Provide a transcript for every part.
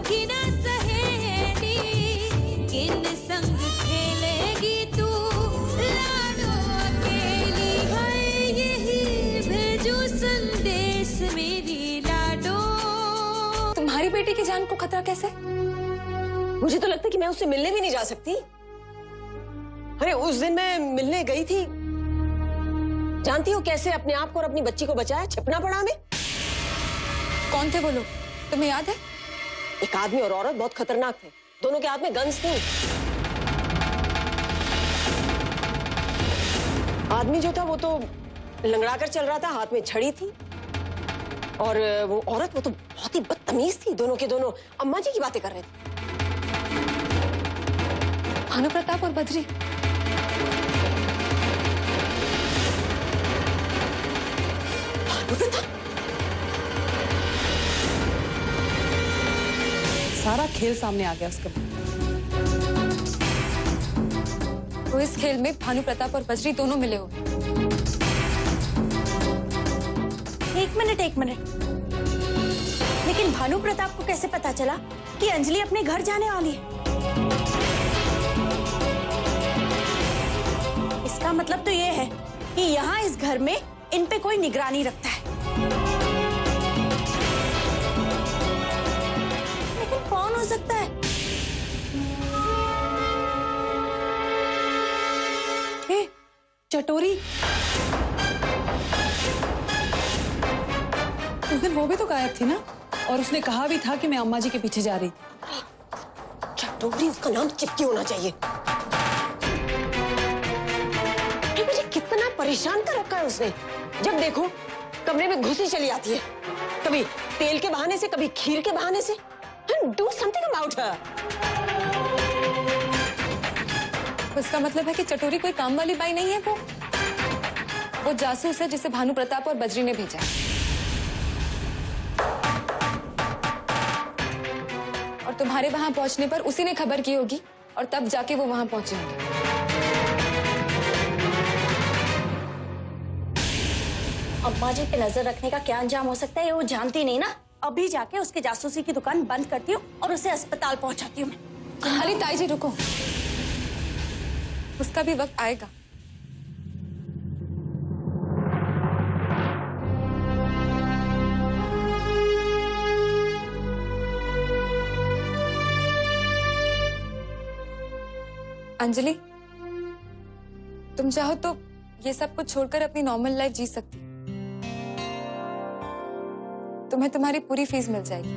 होगी ना सहेली, किन संग खेलेगी तू लाडो अकेली। है यही भेजू संदेश मेरी लाडो। तुम्हारी बेटी की जान को खतरा कैसे? मुझे तो लगता है कि मैं उससे मिलने भी नहीं जा सकती। अरे उस दिन मैं मिलने गई थी, जानती हो कैसे अपने आप को और अपनी बच्ची को बचाया? छिपना पड़ा हमें। कौन थे वो लोग, तुम्हें याद है? एक आदमी और औरत बहुत खतरनाक थे, दोनों के हाथ में गन्स थी। आदमी जो था वो तो लंगड़ा कर चल रहा था, हाथ में छड़ी थी, और वो औरत वो तो बहुत ही बदतमीज थी। दोनों के दोनों अम्मा जी की बातें कर रहे थे। भानु प्रताप और बद्री। सारा खेल सामने आ गया उसके। तो इस खेल में भानु प्रताप और बद्री दोनों मिले हुए। एक मिनट, लेकिन भानु प्रताप को कैसे पता चला कि अंजलि अपने घर जाने वाली है? इसका मतलब तो ये है कि यहाँ इस घर में इन पे कोई निगरानी रखता है। लेकिन कौन हो सकता है? ए, चटोरी। उस दिन वो भी तो गायब थी ना, और उसने कहा भी था कि मैं अम्मा जी के पीछे जा रही। चटोरी उसका नाम चिपकी होना चाहिए। मुझे कितना परेशान कर रखा है उसने। जब देखो कमरे में घुसी चली आती है, कभी तेल के बहाने से, कभी खीर के बहाने से। Do something about her. उसका मतलब है कि चटोरी कोई काम वाली बाई नहीं है। वो जासूस है जिसे भानु प्रताप और बद्री ने भेजा है। और तुम्हारे वहां पहुंचने पर उसी ने खबर की होगी, और तब जाके वो वहां पहुंचे होंगे। अम्मा जी पे नजर रखने का क्या अंजाम हो सकता है, ये वो जानती नहीं ना। अभी जाके उसके जासूसी की दुकान बंद करती हूँ और उसे अस्पताल पहुंचाती हूँ मैं। अरे ताई जी रुको, उसका भी वक्त आएगा। अंजलि, तुम चाहो तो ये सब कुछ छोड़कर अपनी नॉर्मल लाइफ जी सकती। तुम्हें तुम्हारी पूरी फीस मिल जाएगी।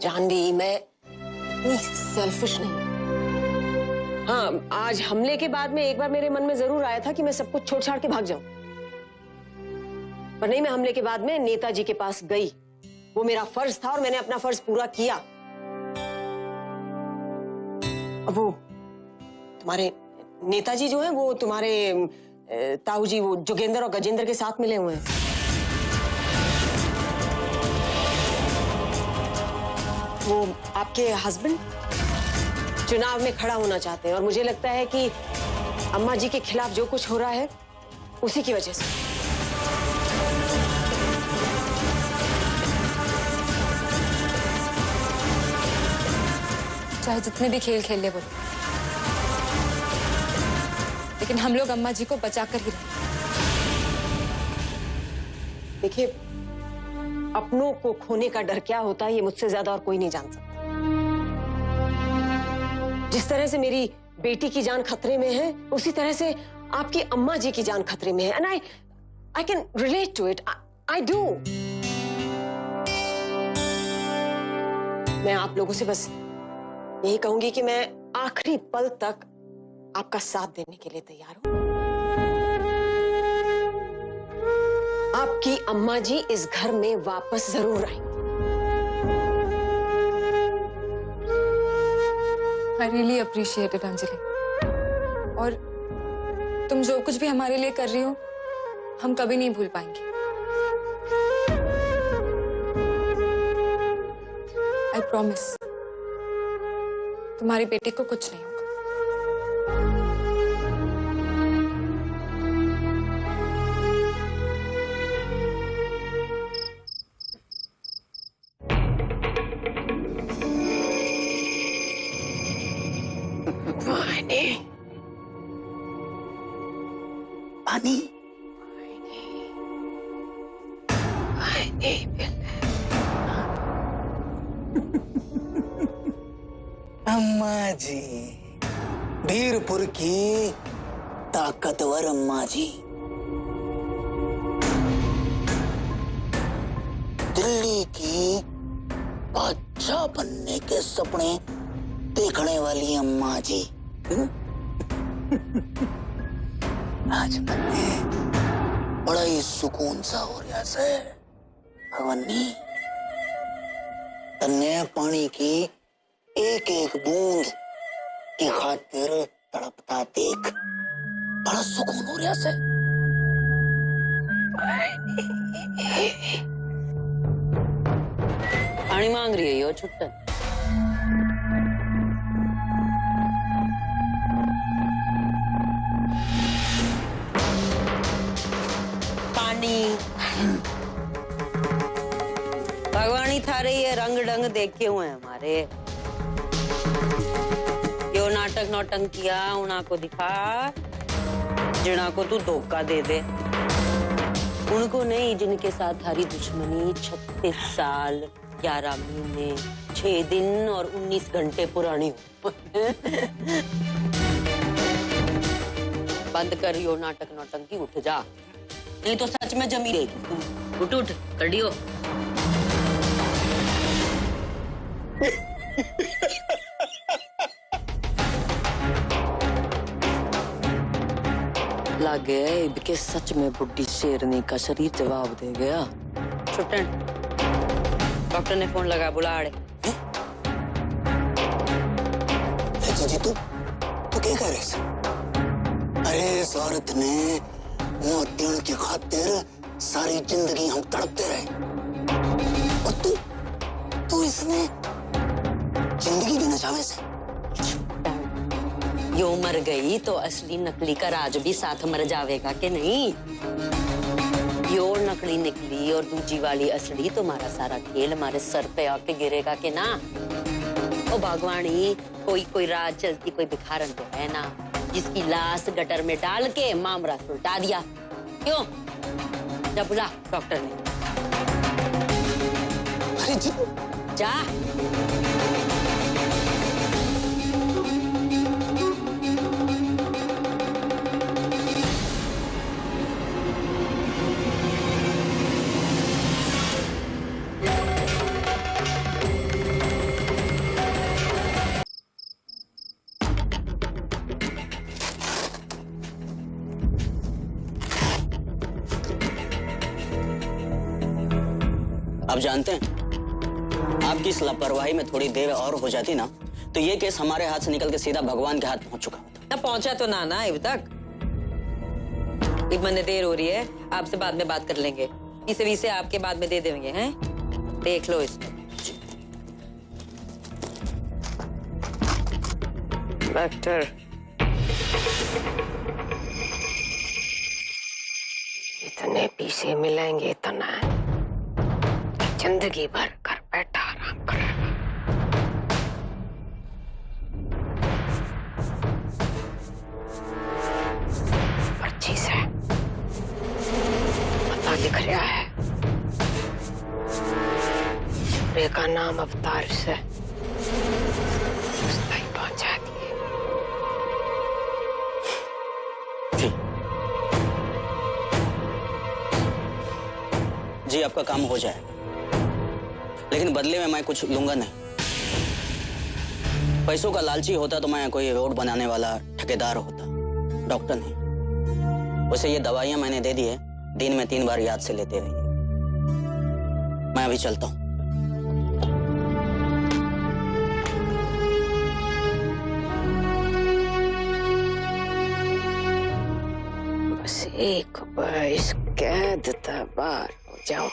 जानवी, मैं इतनी सेल्फिश नहीं। हाँ, आज हमले के बाद में एक बार मेरे मन में जरूर आया था कि मैं सब कुछ छोड़ छाड़ के भाग जाऊं, पर नहीं, मैं हमले के बाद में नेताजी के पास गई। वो मेरा फर्ज था और मैंने अपना फर्ज पूरा किया। अब वो तुम्हारे नेताजी जो हैं, वो तुम्हारे ताऊ जी, वो जोगेंद्र और गजेंद्र के साथ मिले हुए हैं। वो आपके हस्बैंड चुनाव में खड़ा होना चाहते हैं, और मुझे लगता है कि अम्मा जी के खिलाफ जो कुछ हो रहा है उसी की वजह से। चाहे जितने भी खेल खेल ले वो, लेकिन हम लोग अम्मा जी को बचा कर ही रहे। देखिए, अपनों को खोने का डर क्या होता है ये मुझसे ज्यादा और कोई नहीं जान सकता। जिस तरह से मेरी बेटी की जान खतरे में है, उसी तरह से आपकी अम्मा जी की जान खतरे में है। And I can relate to it. I do. मैं आप लोगों से बस यही कहूंगी कि मैं आखिरी पल तक आपका साथ देने के लिए तैयार हूं। आपकी अम्मा जी इस घर में वापस जरूर आएंगी। I really appreciate it, Anjali. और तुम जो कुछ भी हमारे लिए कर रही हो, हम कभी नहीं भूल पाएंगे। I promise, तुम्हारी बेटी को कुछ नहीं होगा। पानी अम्मा जी, वीरपुर की ताकतवर अम्मा जी, दिल्ली की बादशाह बनने के सपने देखने वाली अम्मा जी। आज मन में बड़ा ही सुकून सा हो रहा है भवनी। तन्ने पानी की एक एक बूंद की खातिर तड़पता देख बड़ा सुकून हो रहा है। पानी मांग रही है यो छुट्टन। पानी भगवानी था रही है, रंग ढंग देखे हुए हमारे। यो नाटक नौटंकिया उना को दिखा जिना को तू धोखा दे दे, उनको नहीं जिनके साथ थारी दुश्मनी 36 साल 11 महीने 6 दिन और 19 घंटे पुरानी हो। बंद कर यो नाटक नौटंकी, उठ जा, नहीं तो सच में जमी रहेगी तू। उठ उठ कड़ियो। लगे इनके सच में बुड्ढी शेरनी का शरीर जवाब दे गया। छुट्टन, डॉक्टर ने फोन लगा, बुलाड़े। जी तू क्या कह रहे? अरे इस औरत ने मोतियों की खातिर सारी जिंदगी हम तड़पते रहे, और तू इसने जिंदगी भी नचावे से। यो मर गई तो असली नकली का राज भी साथ मर जावेगा कि नहीं? यो नकली निकली और दूजी वाली असली, तुम्हारा सारा खेल हमारे सर पे आके गिरेगा कि ना? ओ भगवानी, कोई राज चलती कोई भिखारन तो है ना जिसकी लाश गटर में डाल के मामला सुलटा दिया। क्यों? जा बुला डॉक्टर ने। अरे जी जा। आप जानते हैं, आपकी इस लापरवाही में थोड़ी देर और हो जाती ना तो ये केस हमारे हाथ से निकल के सीधा भगवान के हाथ पहुंच चुका होता। ना पहुंचा तो ना अभी तक। एक महीने देर हो रही है, आपसे बाद में बात कर लेंगे। इसे विसे आपके बाद में दे देंगे, हैं? देख लो इसको। डॉक्टर, इतने पीछे मिलेंगे इतना जिंदगी भर कर बैठा आराम करेगा। पर्ची से पता दिख रहा है, सूर्य का नाम अवतार से उस तक पहुंचा दिए। जी आपका काम हो जाएगा, लेकिन बदले में मैं कुछ लूंगा नहीं। पैसों का लालची होता तो मैं कोई रोड बनाने वाला ठेकेदार होता, डॉक्टर नहीं। वैसे ये दवाइयां मैंने दे दी है, दिन में 3 बार याद से लेते रहिए। मैं अभी चलता हूँ। बस एक बार इस कैद से बाहर हो जाओ।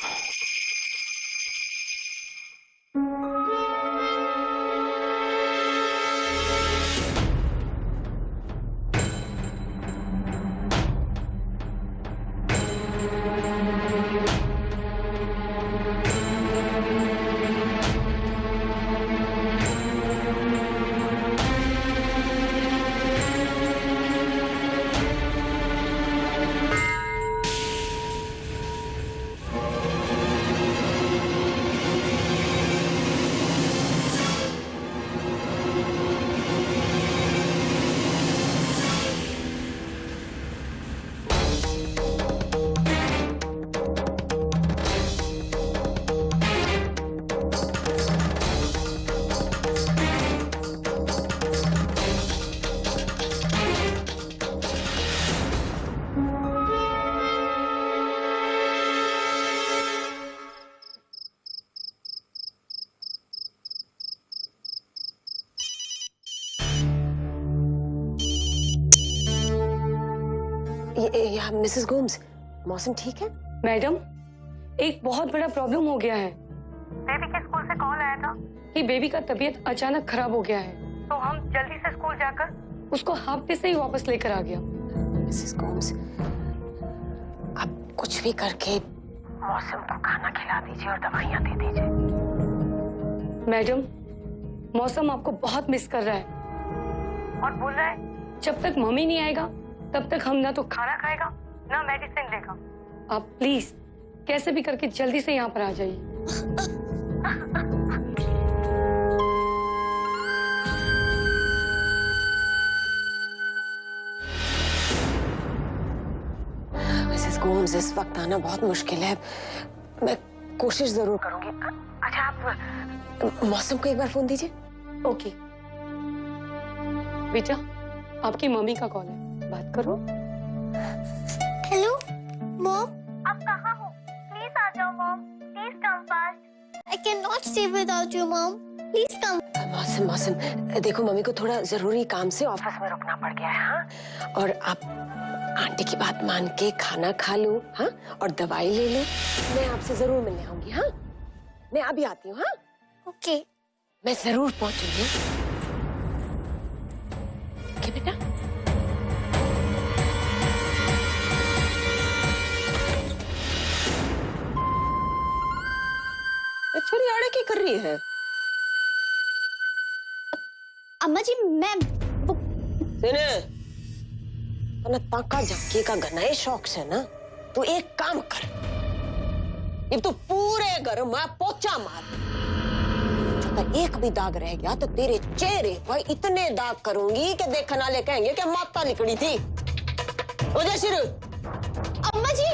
या मिसेस गोम्स, मौसम ठीक है? मैडम, एक बहुत बड़ा प्रॉब्लम हो गया है। बेबी के स्कूल से कॉल आया था कि बेबी का तबीयत अचानक खराब हो गया है, तो हम जल्दी से स्कूल जाकर उसको हाफ डे से ही वापस लेकर आ गया। मिसेस गोम्स, आप कुछ भी करके मौसम को खाना खिला दीजिए और दवाइयां दे दीजिए। मैडम, मौसम आपको बहुत मिस कर रहा है और बोल रहा है जब तक मम्मी नहीं आएगा तब तक हम ना तो खाना खाएगा ना मेडिसिन लेगा। आप प्लीज कैसे भी करके जल्दी से यहाँ पर आ जाइए। मिसेस गोम्स, इस वक्त आना बहुत मुश्किल है। मैं कोशिश जरूर करूंगी। अच्छा, आप मौसम को एक बार फोन दीजिए। ओके बेटा, आपकी मम्मी का कॉल है, बात करो। हेलो मॉम, आप कहाँ हो? प्लीज आ जाओ mom, please come fast. I can not stay without you mom, please come. मौसम, देखो मम्मी को थोड़ा जरूरी काम से ऑफिस में रुकना पड़ गया है। हाँ, और आप आंटी की बात मान के खाना खा लो, हाँ, और दवाई ले लो। मैं आपसे जरूर मिलने आऊंगी। हाँ, मैं अभी आती हूँ। हाँ, ओके। मैं जरूर पहुंचूंगी। ओके बेटा। छोरी आड़े क्या कर रही है? अम्मा जी, मैं ना ताका झपकी का गनाए शौक से ना, तू एक काम कर, अब तू पूरे घर में पोछा मार। जब एक भी दाग रह गया तो तेरे चेहरे पर इतने दाग करूंगी कि देखने वाले कहेंगे कि माता लिखड़ी थी। हो जा शुरू। अम्मा जी,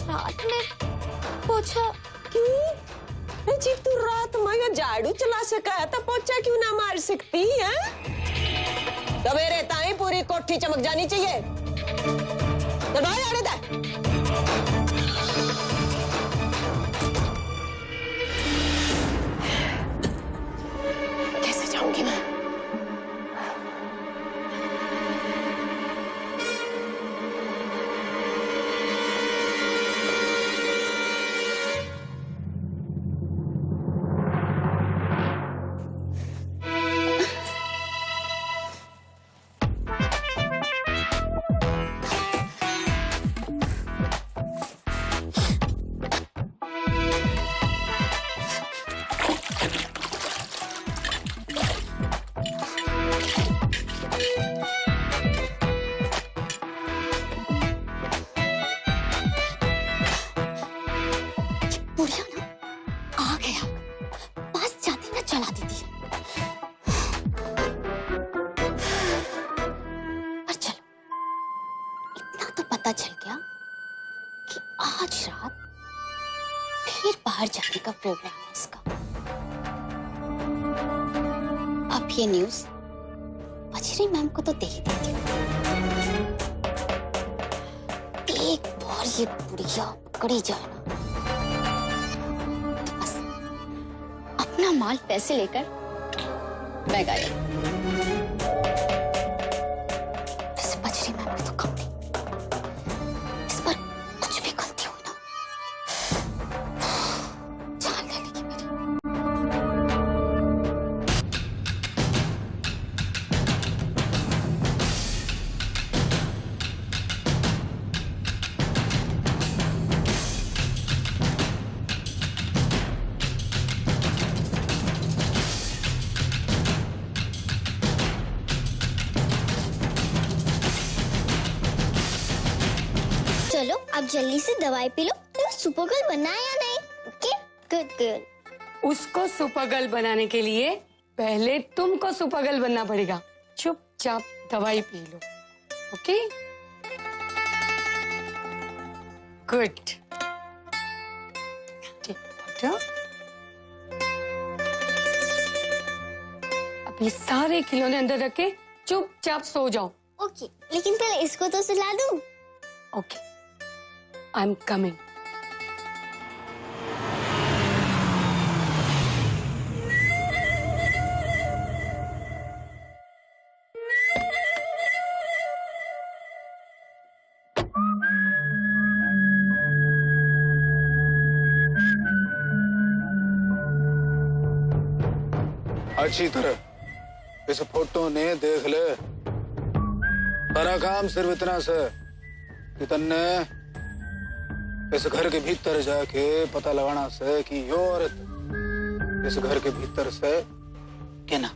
रात में पोछा क्यों? जी तू रात में झाड़ू चला सका है तो पोछा क्यों ना मार सकती है? सवेरे ताई पूरी कोठी चमक जानी चाहिए। तो भाई आने दे। कैसे जाऊंगी मैं? बुढ़िया ना आ गया, पास जाती ना चला देती है। पर चलो, इतना तो पता चल गया कि आज रात फिर बाहर जाने का प्रोग्राम है इसका। अब ये न्यूज़ बजरी मैम को तो दे ही देती हूँ। एक बार ये बुढ़िया पकड़ी जाए ना, तो बस अपना माल पैसे लेकर मैं गायब। वैसे बजरी मैम की तो कम थी, इस पर कुछ भी गलती हुई ना, जान ले लेगी मेरी। चलो अब जल्दी से दवाई पी लो। तो सुपर गर्ल बनना है या नहीं? Okay, good girl. उसको सुपर गर्ल बनाने के लिए पहले तुमको सुपर गर्ल बनना पड़ेगा। चुपचाप दवाई पी लो। Okay, good. अब ये सारे खिलौने अंदर रख के चुपचाप सो जाओ। ओके, लेकिन पहले इसको तो सुला दूं। Okay, I am coming. अच्छी तरह इस फोटो ने देख ले। सारा काम सिर्फ इतना से कि तन्ने इस घर के भीतर जाके पता लगाना से कि यो औरत इस घर के भीतर से केना,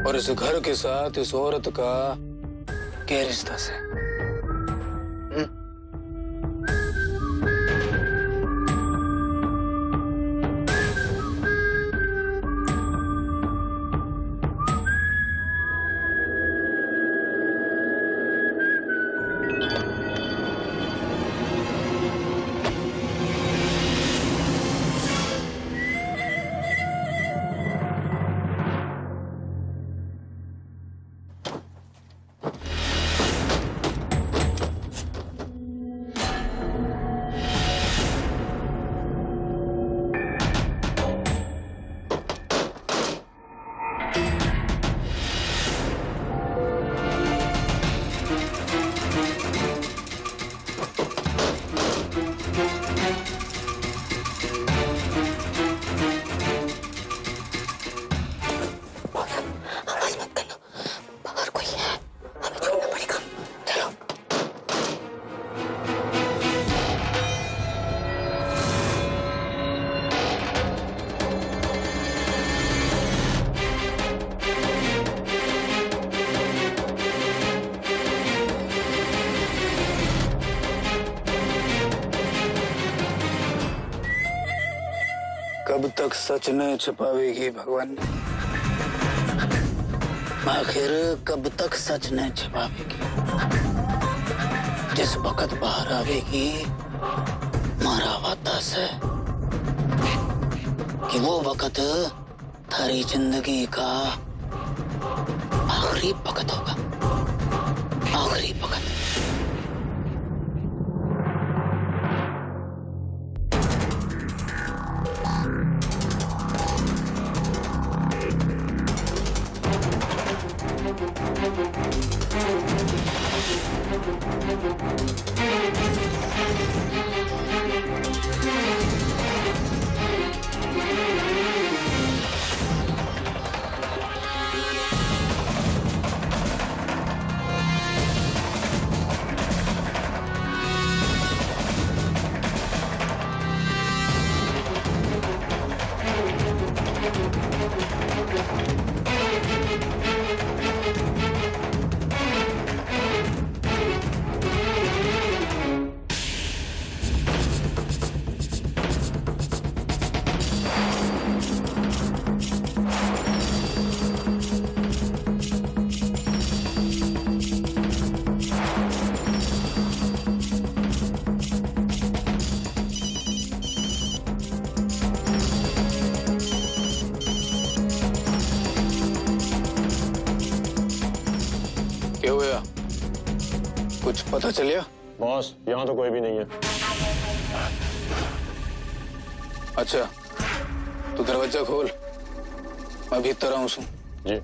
और इस घर के साथ इस औरत का क्या रिश्ता से। कब तक सच न छिपावेगी भगवान? आखिर कब तक सच न छिपावेगी? जिस वक्त बाहर आवेगी मारा वादा से कि वो वक्त थारी जिंदगी का आखिरी वक्त होगा, आखिरी वक्त। क्या हुआ? कुछ पता चलिया? बॉस, यहाँ तो कोई भी नहीं है। अच्छा, तू दरवाजा खोल, मैं भीतर आऊं सू। जी।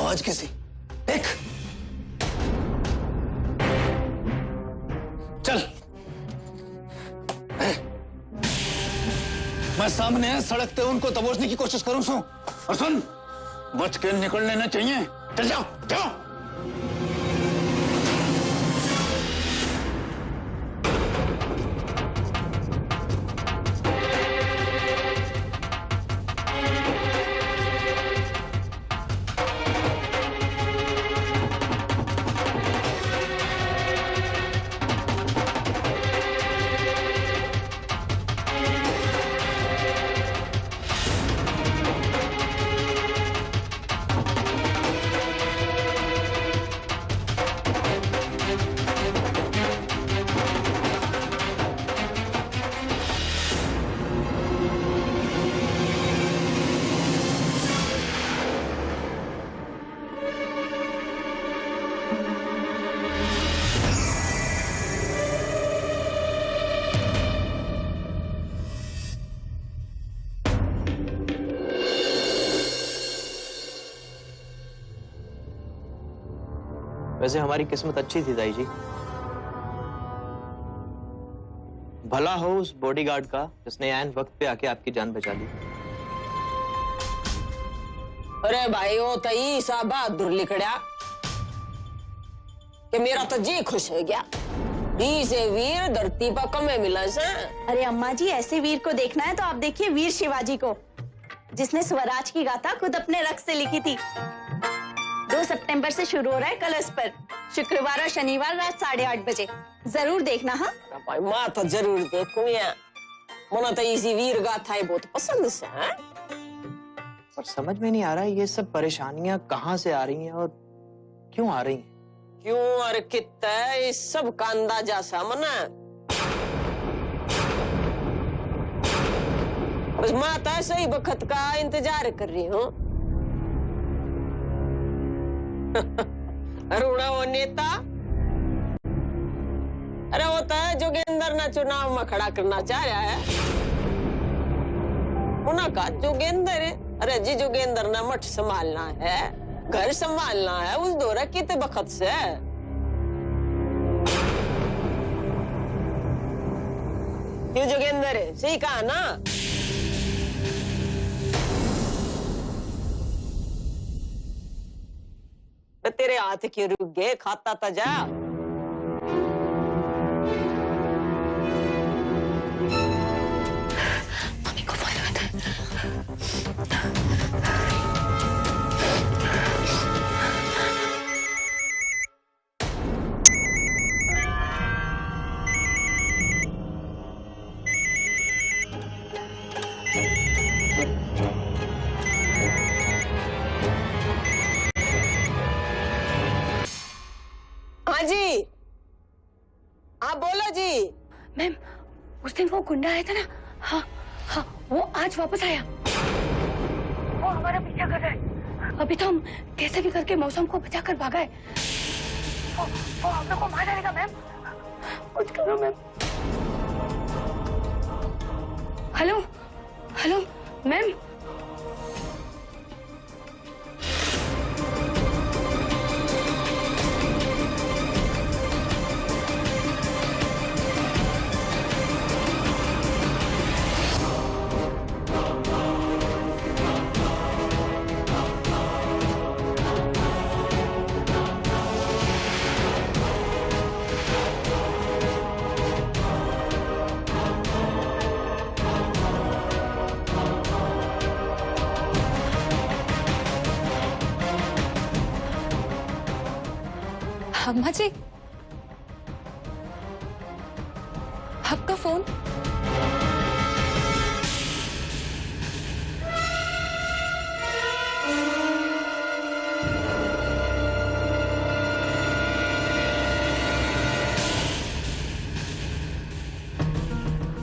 आवाज कैसी? देख, चल। मैं सामने सड़क पे उनको दबोचने की कोशिश करूं सो, और सुन, बच के निकल लेना चाहिए। चल जाओ, जाओ। वैसे हमारी किस्मत अच्छी थी दाई जी। भला हो उस बॉडीगार्ड का जिसने ऐन वक्त पे आके आपकी जान बचा ली। अरे भाई वो तई सा बहादुर लिखड़ा कि मेरा तो जी खुश हो गया। से वीर धरती पर कमे मिला से। अरे अम्मा जी, ऐसे वीर को देखना है तो आप देखिए वीर शिवाजी को, जिसने स्वराज की गाथा खुद अपने रक्त से लिखी थी। 2 सितंबर से शुरू हो रहा है कलश पर, शुक्रवार और शनिवार रात 8:30 बजे। जरूर देखना। हाँ भाई, मैं तो जरूर देखूंगा। मुझे तो इसी वीर गाथा बहुत पसंद से है। और समझ में नहीं आ रहा है ये सब परेशानियां कहाँ से आ रही हैं और क्यों आ रही हैं। क्यों और कितना इस सब का अंदाजा सा मना। बस मैं तो सही वक्त का इंतजार कर रही हूँ। अरुणा वो नेता, अरे होता है जोगेंद्र ना चुनाव में खड़ा करना चाह रहा है। उन्होंने कहा जोगेंद्र, अरे जी जोगेंद्र ना मठ संभालना है, घर संभालना है उस दौरा कितने वक्त से। क्यों जोगेंद्र, सही कहा ना। तेरे हाथ क्यों रुक गए, खाता था जा। मम्मी को फोन लगाता है। हाँ जी, आप बोलो जी। मैम, उस दिन वो गुंडा आया था ना, हाँ हाँ, वो आज वापस आया। वो हमारा पीछा कर रहा है। अभी तो हम कैसे भी करके मौसम को बचाकर भागा है। वो हम लोग को मार डालेगा मैम। कुछ करो मैम। Hello hello ma'am. अम्मा जी, आपका फोन।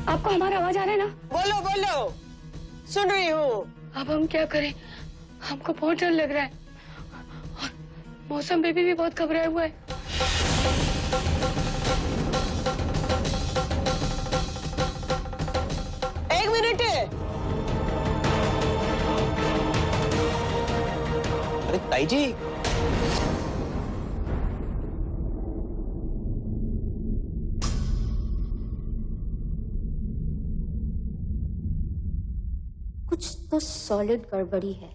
आपको हमारा आवाज आ रहा है ना? बोलो बोलो, सुन रही हूँ। अब हम क्या करें, हमको बहुत डर लग रहा है और मौसम बेबी भी बहुत घबराया हुआ है। एक मिनट। अरे ताई जी, कुछ तो सॉलिड गड़बड़ी है।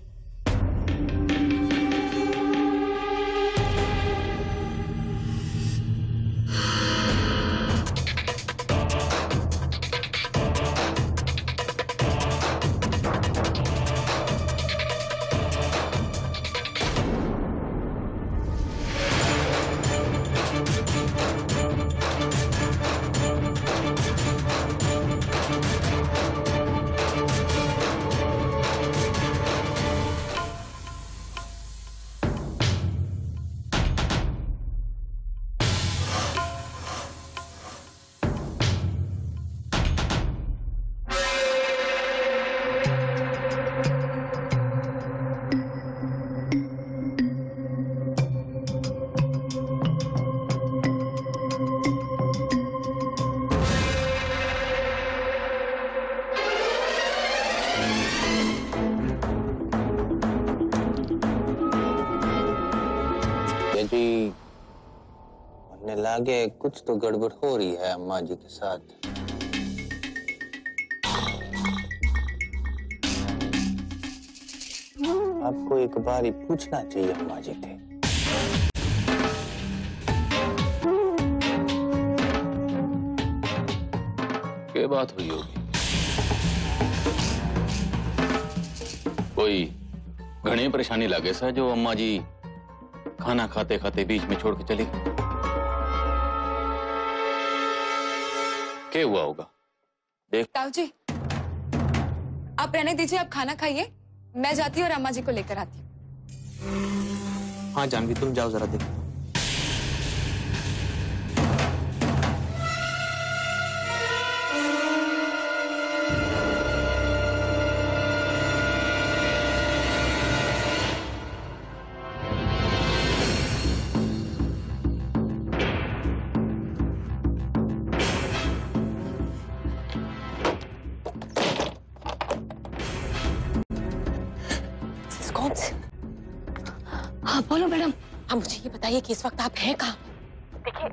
जी मुझे लगे कुछ तो गड़बड़ हो रही है अम्मा जी के साथ। आपको एक बार ही पूछना चाहिए अम्मा जी थे। क्या बात हुई होगी? कोई घनी परेशानी लगे सा जो अम्मा जी खाना खाते खाते बीच में छोड़ के चली गई? क्या हुआ होगा? देख ताऊ जी, आप रहने दीजिए, आप खाना खाइए, मैं जाती हूँ और अम्मा जी को लेकर आती हूँ। हाँ जानवी, तुम जाओ जरा देखो। कौन से? हाँ बोलो मैडम। हाँ मुझे ये बताइए कि इस वक्त आप हैं कहाँ? देखिए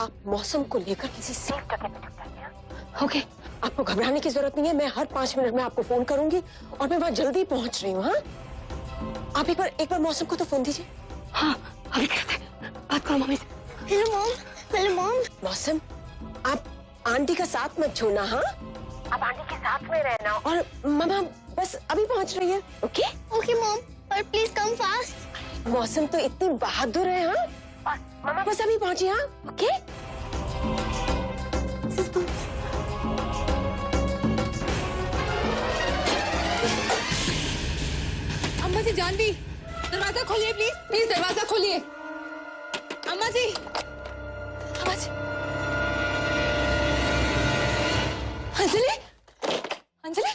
आप मौसम को लेकर किसी सेफ जगह पे जाइए। ओके, आपको घबराने की जरूरत नहीं है। मैं हर 5 मिनट में आपको फोन करूंगी और मैं वहाँ जल्दी पहुंच रही हूँ। हाँ आप एक बार मौसम को तो फोन दीजिए। हाँ अभी करते, बात करो मम्मी से। Hello mom, hello mom. मौसम, आप आंटी का साथ मत छोड़ना। हाँ आप आंटी के साथ में रहना और मम्मा बस अभी पहुंच रही है। ओके ओके मॉम, पर प्लीज कम फास्ट। मौसम तो इतनी बहादुर है। हाँ मम्मा बस अभी पहुंची। हाँ ओके। अम्मा जी, जानवी, दरवाजा खोलिए प्लीज, प्लीज दरवाजा खोलिए। अम्मा जी, अम्मा जी। अंजलि, अंजलि,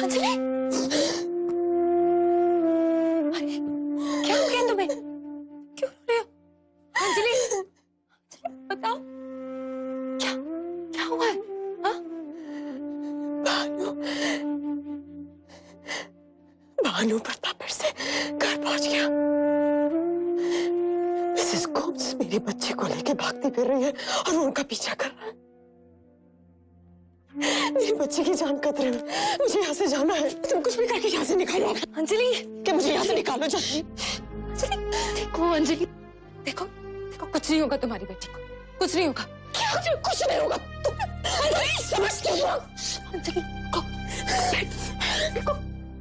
अंजलि, क्या हो गया तुम्हें? क्यों रो रहे हो? अंजलि, अंजलि बताओ, क्या क्या हुआ है? हाँ? भानु प्रताप फिर से घर पहुंच गया। मिसेस गोम्स मेरे बच्चे को लेके भागती फिर रही है और वो उनका पीछा कर रहा है। मेरे बच्चे की जान खतरे में, मुझे यहाँ से जाना है। तुम कुछ भी करके यहाँ से निकालो। अंजलि, क्या मुझे यहाँ से निकालो जल्दी। अंजलि देखो, अंजलि देखो, देखो कुछ नहीं होगा तुम्हारी बेटी को, कुछ नहीं होगा। क्या कुछ नहीं होगा? तुम समझते हो? अंजलि देखो,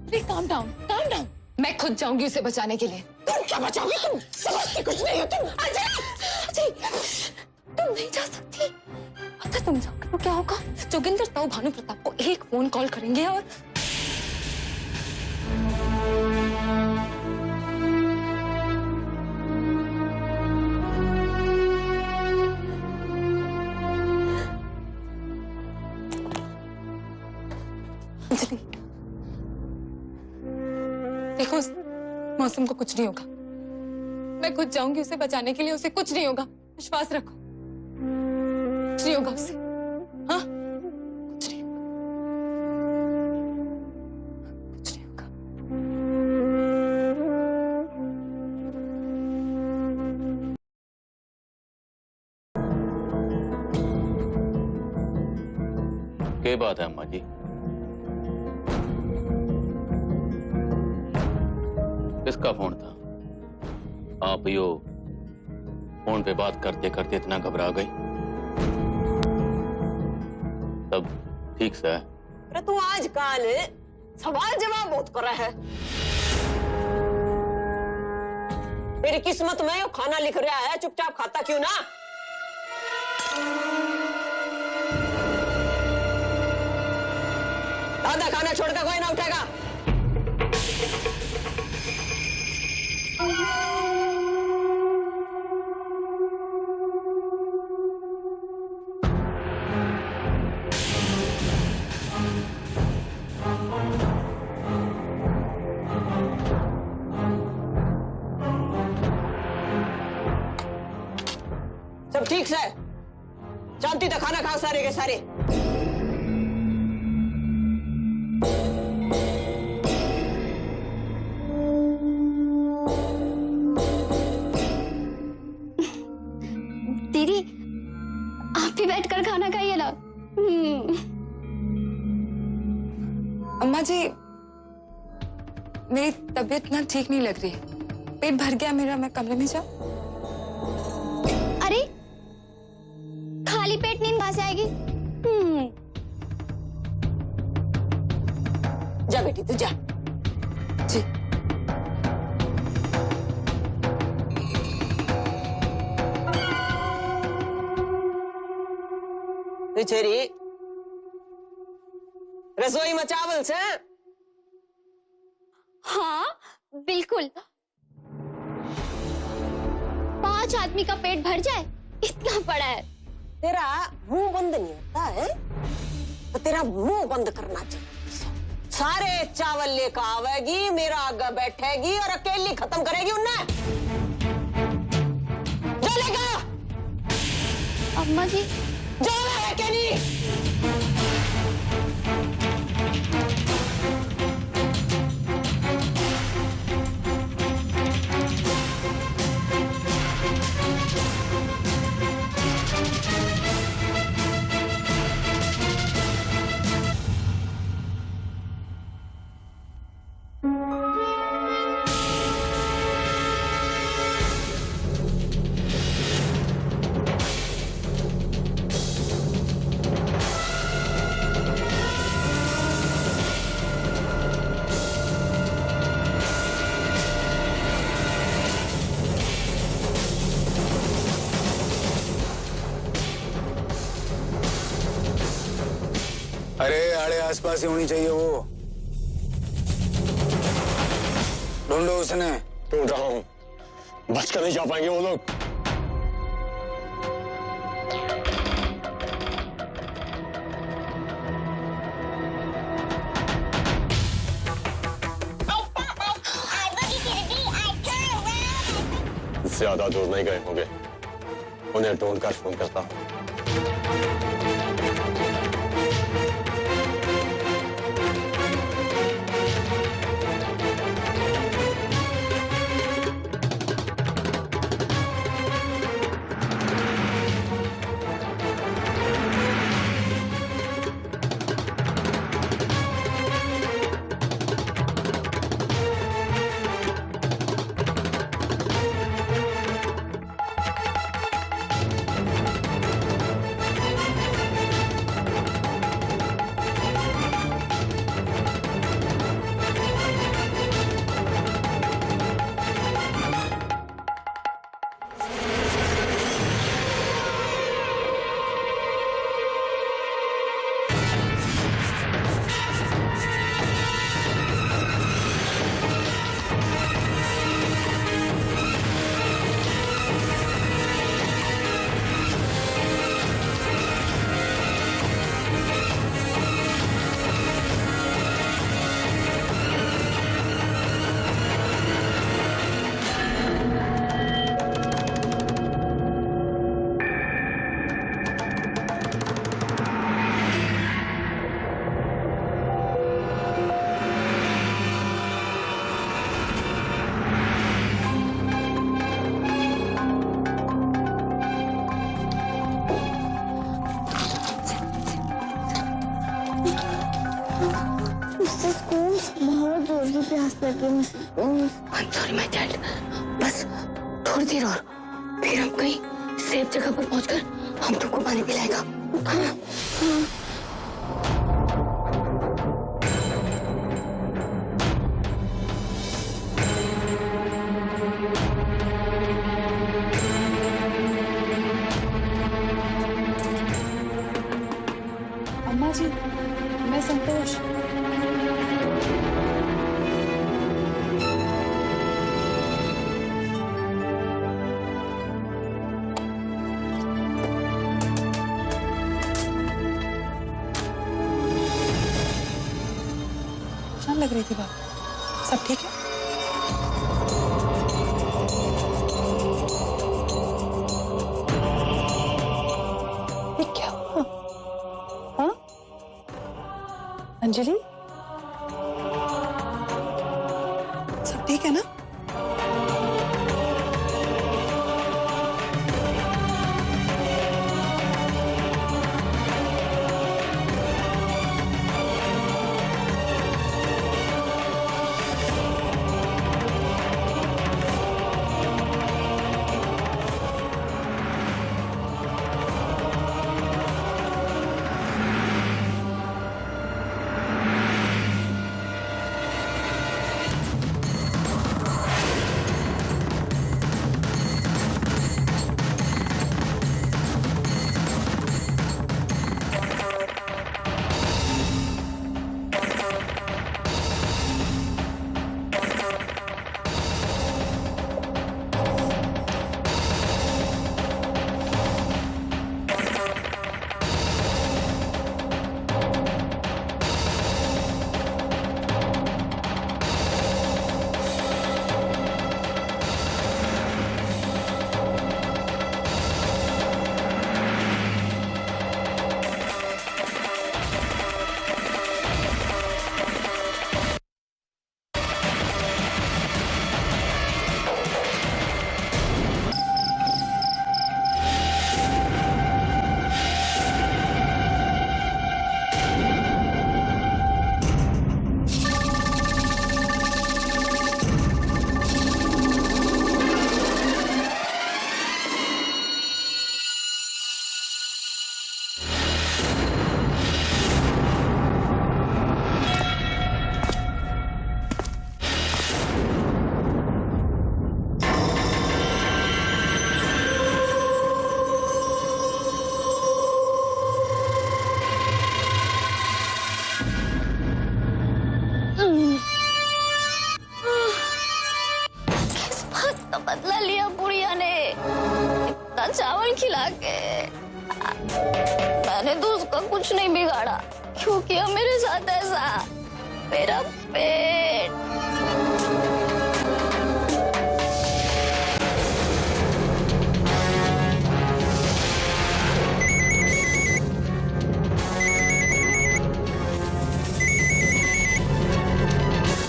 please calm down, calm down. मैं खुद जाऊंगी उसे बचाने के लिए। तुम क्या बचाओगे? तुम समझते कुछ नहीं हो तुम। अंजलि, अंजलि तुम नहीं जा सकती। अगर तुम जाओगे तो क्या होगा? जोगिंदर ताऊ भानु प्रताप को एक फोन कॉल करेंगे और अंजलि देखो, मौसम को कुछ नहीं होगा। मैं खुद जाऊंगी उसे बचाने के लिए, उसे कुछ नहीं होगा, विश्वास रखो। कुछ नहीं होगा उसे। हाँ कुछ नहीं होगा, कुछ नहीं होगा। क्या बात है अम्मा जी? किसका फोन था? आप यो फोन पे बात करते करते इतना घबरा गई? तब ठीक से है? अरे तू आजकल सवाल जवाब बहुत कर रहा है। तेरी किस्मत में यो खाना लिख रहा है, चुपचाप खाता क्यों ना? दादा खाना छोड़कर कोई ना उठेगा। सब ठीक से शांति से खाना खाओ सारे के सारे। दीदी आप भी बैठकर खाना खाइए ना। अम्मा जी, मेरी तबीयत ना ठीक नहीं लग रही है। पेट भर गया मेरा, मैं कमरे में जाऊं? अरे खाली पेट नींद कहां से आएगी? जा बेटी तू जा। जी। बेचारी रसोई में चावल से? हाँ बिल्कुल। 5 आदमी का पेट भर जाए इतना बड़ा है। तेरा मुंह बंद नहीं होता है तो तेरा मुंह बंद करना चाहिए। सारे चावल लेकर आवेगी, मेरा आगे बैठेगी और अकेली खत्म करेगी उन्हें। जो लेगा अम्मा जी, जो है कि नहीं? अरे आड़े आसपास ही होनी चाहिए वो। ढूंढो उसने। ढूंढ रहा हूँ, बच कर नहीं जा पाएंगे वो लोग। ज्यादा दूर नहीं गए होंगे, उन्हें ढूंढकर फोन करता हूँ। प्यास लगी मुझे। सॉरी माय चाइल्ड, बस थोड़ी देर और, फिर हम कहीं सेफ जगह पर पहुंचकर हम तुमको पानी पिलाएगा। हाँ? अम्मा जी, मैं संतोष। परेशान लग रही थी बात, सब ठीक है? ये क्या हुआ? हाँ? अंजलि, सब ठीक है ना? बदला लिया बुढ़िया ने, इतना चावल खिला के। मैंने तो उसका कुछ नहीं बिगाड़ा, क्यों किया मेरे साथ ऐसा? मेरा पेट।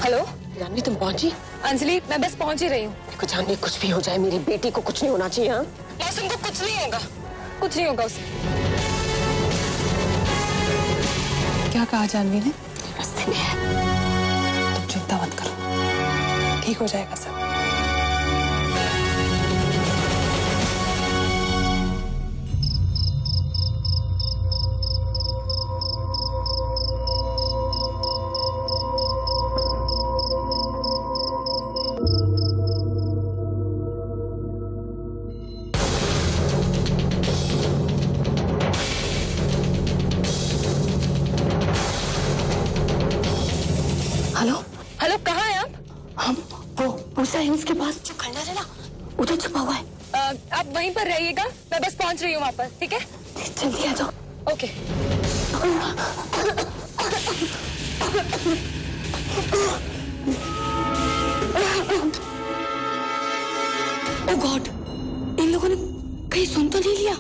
हेलो जानवी, तुम पहुंची? अंजलि, मैं बस पहुंच ही रही हूँ। देखो जानवी, कुछ भी हो जाए मेरी बेटी को कुछ नहीं होना चाहिए। हाँ? मौसम को कुछ नहीं होगा, कुछ नहीं होगा उसे। क्या कहा जानवी ने? रास्ते में है। तुम चिंता मत करो, ठीक हो जाएगा सब। हेलो हेलो, कहाँ हैं आप? हम वो साइंस के पास जो खंडर है ना, उधर छुपा हुआ है। आप वहीं पर रहिएगा, मैं बस पहुंच रही हूँ वहाँ पर, ठीक है? जल्दी आ जाओ। ओके। ओ गॉड, इन लोगों ने कहीं सुन तो नहीं लिया?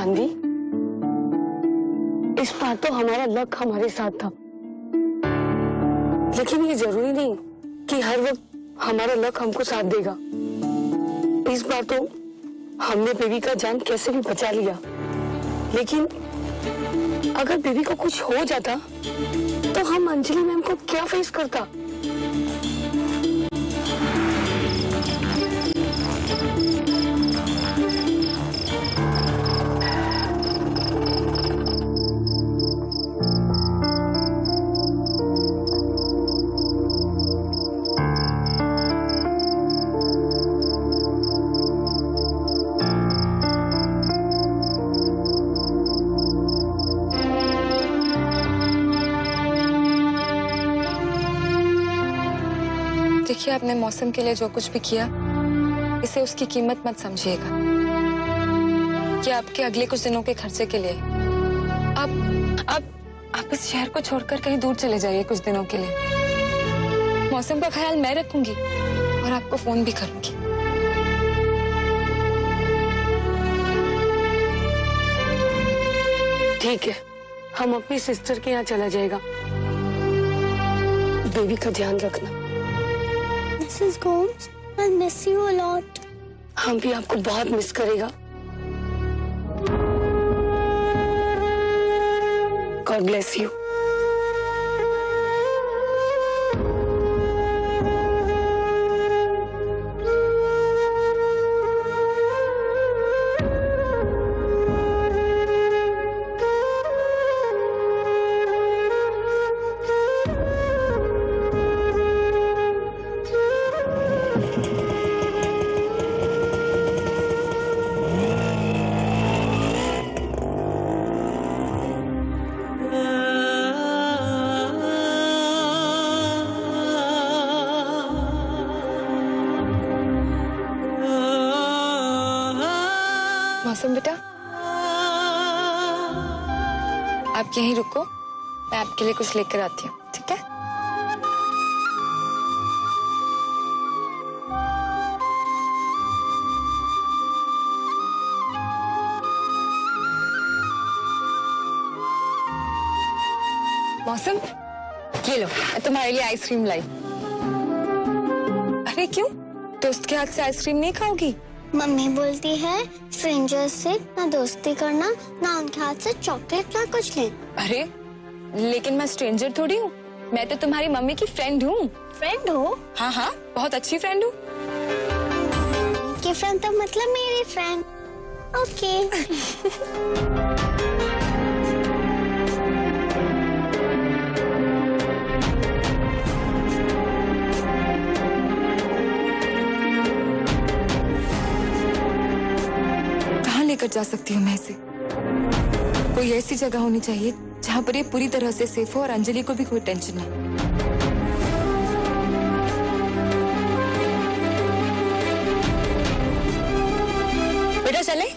जानवी, इस बार तो हमारा लक हमारे साथ था, लेकिन ये जरूरी नहीं कि हर वक्त हमारा लक हमको साथ देगा। इस बार तो हमने बेबी का जान कैसे भी बचा लिया, लेकिन अगर बेबी को कुछ हो जाता तो हम अंजलि मैम को क्या फेस करता। देखिए, आपने मौसम के लिए जो कुछ भी किया, इसे उसकी कीमत मत समझिएगा। ये आपके अगले कुछ दिनों के खर्चे के लिए। आप इस शहर को छोड़कर कहीं दूर चले जाइए कुछ दिनों के लिए। मौसम का ख्याल मैं रखूंगी और आपको फोन भी करूंगी। ठीक है, हम अपनी सिस्टर के यहाँ चला जाएगा। बेबी का ध्यान रखना। Mrs. Gomes, I miss you a lot. हम भी आपको बहुत मिस करेगा। God bless you. मौसम बेटा, आप यहीं रुको, मैं आपके लिए कुछ लेकर आती हूँ, ठीक है? मौसम, ये लो, मैं तुम्हारे लिए आइसक्रीम लाई। अरे क्यों? दोस्त के हाथ से आइसक्रीम नहीं खाओगी? मम्मी बोलती है स्ट्रेंजर्स से ना दोस्ती करना, ना उनके हाथ से चॉकलेट ना कुछ ले। अरे लेकिन मैं स्ट्रेंजर थोड़ी हूँ, मैं तो तुम्हारी मम्मी की फ्रेंड हूँ। फ्रेंड हो? हाँ हाँ, बहुत अच्छी फ्रेंड हूँ। की फ्रेंड तो मतलब मेरी फ्रेंड। ओके। लेकर जा सकती हूँ मैं इसे? कोई ऐसी जगह होनी चाहिए जहाँ पर ये पूरी तरह से सेफ हो और अंजलि को भी कोई टेंशन नहीं। बेटा चले?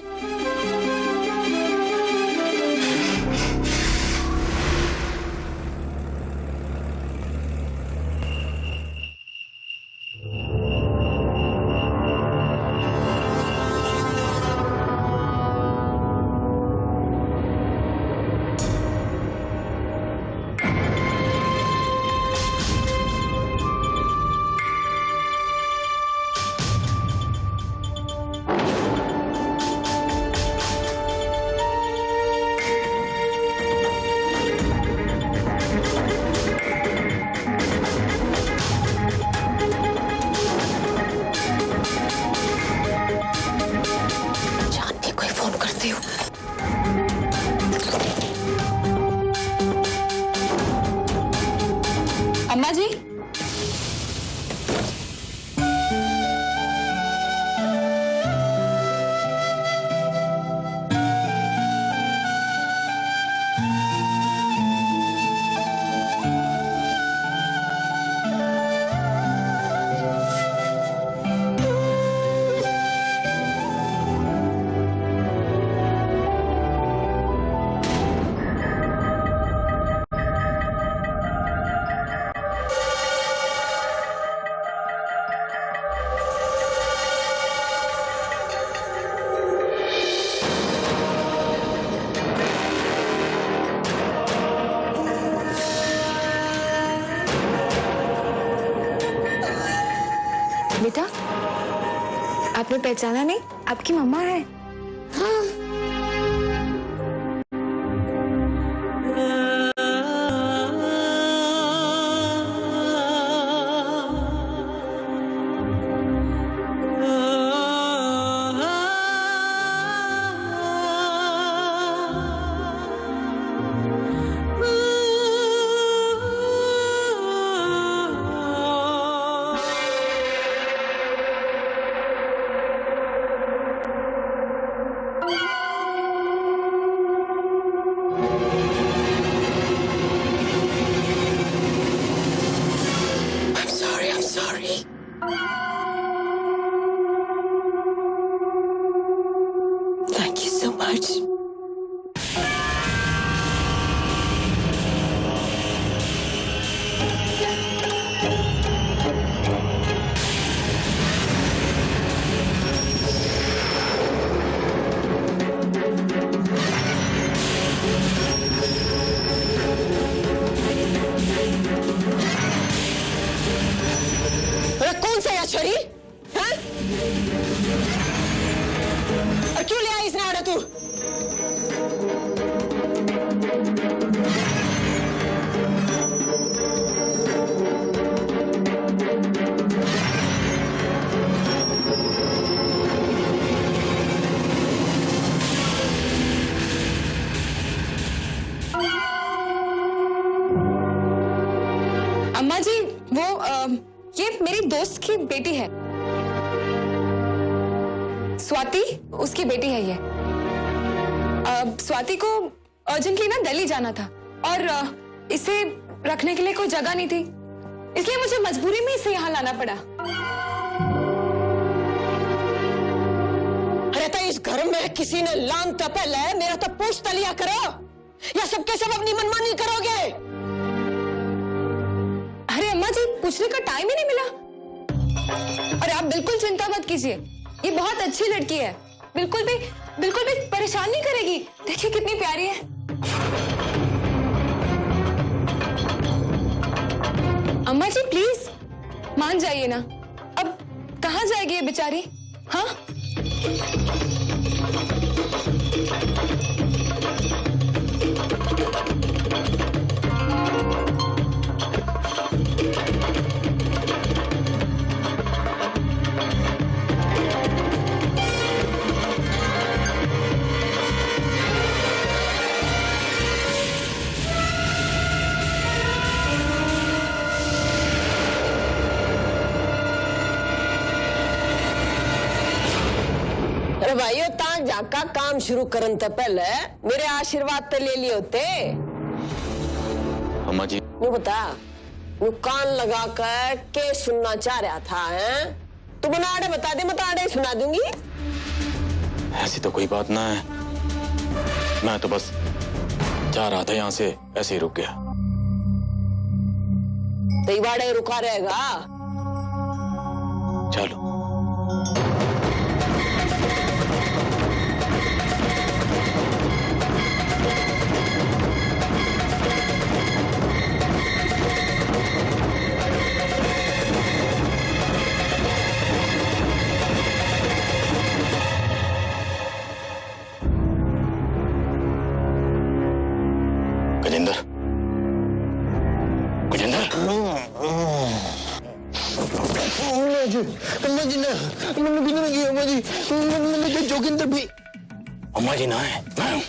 अम्मा जी, बेटा, आपने पहचाना नहीं? आपकी मम्मा है। हाँ। Thank you so much. अरे कौन सा याचरी? हाँ? और क्यों ले आई इसने आड़ा तू? अम्मा जी, वो ये मेरी दोस्त की बेटी है, स्वाति, उसकी बेटी है ये। स्वाति को अर्जेंटली ना दिल्ली जाना था और इसे रखने के लिए कोई जगह नहीं थी, इसलिए मुझे मजबूरी में इसे यहाँ लाना पड़ा। अरे तो इस घर में किसी ने लान तो पहले मेरा तो पूछ लिया करो, या सबके सब अपनी मनमानी करोगे? अरे अम्मा जी, पूछने का टाइम ही नहीं मिला। और आप बिल्कुल चिंता मत कीजिए, ये बहुत अच्छी लड़की है, बिल्कुल भी परेशान नहीं करेगी। देखिए कितनी प्यारी है। अम्मा जी प्लीज मान जाइए ना, अब कहाँ जाएगी ये बेचारी? हाँ अरे भाइयों, ताक जाका काम शुरू करने से पहले मेरे आशीर्वाद तो ले लिए होते। अम्मा जी, यूं बता, यूं कान लगा कर के सुनना चाह रहा था? हैं? तू बनाड़े बता दे, मैं ताड़े सुना दूंगी। ऐसी तो कोई बात ना है, मैं तो बस जा रहा था यहाँ से, ऐसे ही रुक गया। तो वाड़े रुका रहेगा? चलो। अम्मा जी ना है, मैं हूं।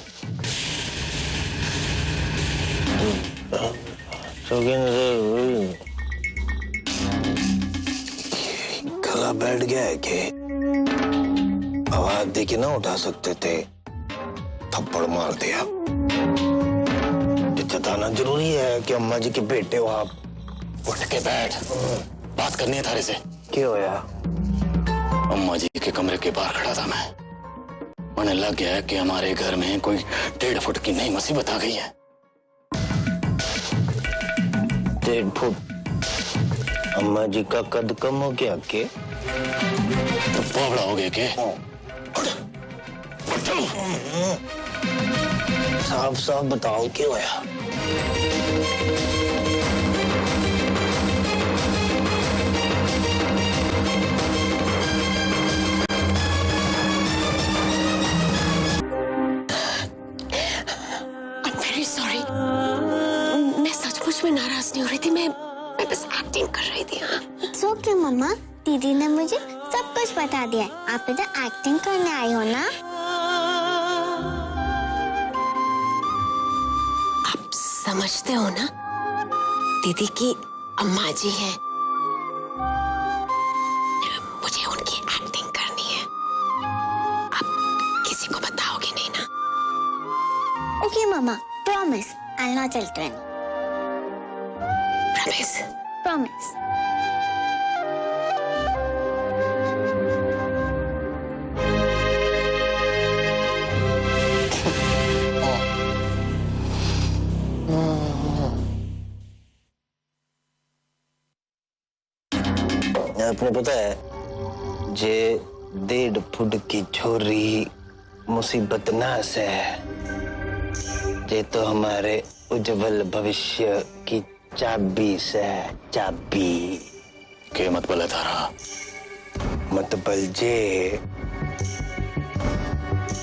गला बैठ गया है कि आवाज दे के ना उठा सकते थे, थप्पड़ मार दिया। जताना जरूरी है कि अम्मा जी के बेटे हो आप। उठ के बैठ, बात करनी है थारे से। क्या होया? अम्मा जी के कमरे के बाहर खड़ा था मैं, उन्हें लग गया है कि हमारे घर में कोई 1.5 फुट की नई मुसीबत आ गई है। 1.5 फुट? अम्मा जी का कद कम हो गया के? तो बावड़ा हो गए के? साफ साफ बताओ क्या होया? कुछ भी नाराज नहीं हो रही थी, मैं बस एक्टिंग कर रही थी। हाँ इट्स ओके मम्मा, दीदी ने मुझे सब कुछ बता दिया है। आप इधर एक्टिंग करने आई हो ना? आप समझते हो ना, दीदी की अम्मा जी है, मुझे उनकी एक्टिंग करनी है। आप किसी को बताओगे नहीं ना? Okay mama, promise, I will not tell to any. Promise? Promise. आपने पता है जे 1.5 फुट की छोरी मुसीबत ना से ये तो हमारे उज्जवल भविष्य की चाबी से, चाबी के मत बल तारा, मत बल जे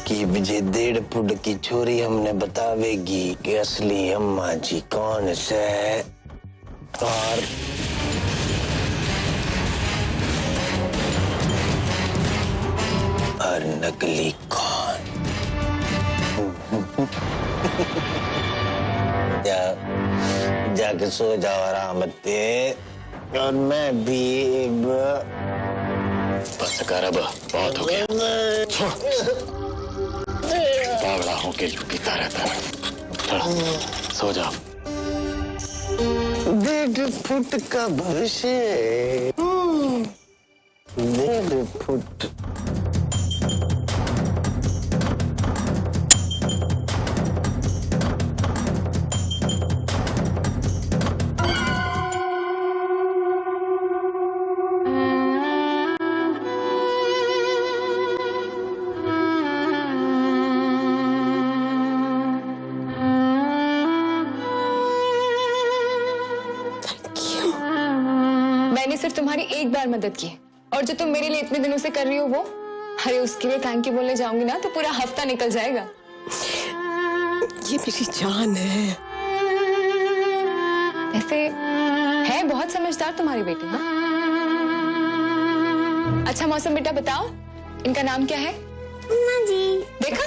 कि मुझे 1.5 फुट की छोरी हमने बतावेगी कि असली अम्मा जी कौन से और नकली कौन। जाके सो जाओ आराम से, और मैं भी बस कर, अब बहुत हो गया। पागला हूँ के पीता रहता है। चलो सो जाओ। 1.5 फुट का भविष्य, 1.5 फुट। मैंने सिर्फ तुम्हारी एक बार मदद की, और जो तुम मेरे लिए इतने दिनों से कर रही हो वो, अरे उसके लिए थैंक यू बोलने जाऊंगी ना तो पूरा हफ्ता निकल जाएगा। ये मेरी जान है। ऐसे है बहुत समझदार तुम्हारी बेटी। हाँ अच्छा मौसम बेटा बताओ, इनका नाम क्या है? अम्मा जी। देखा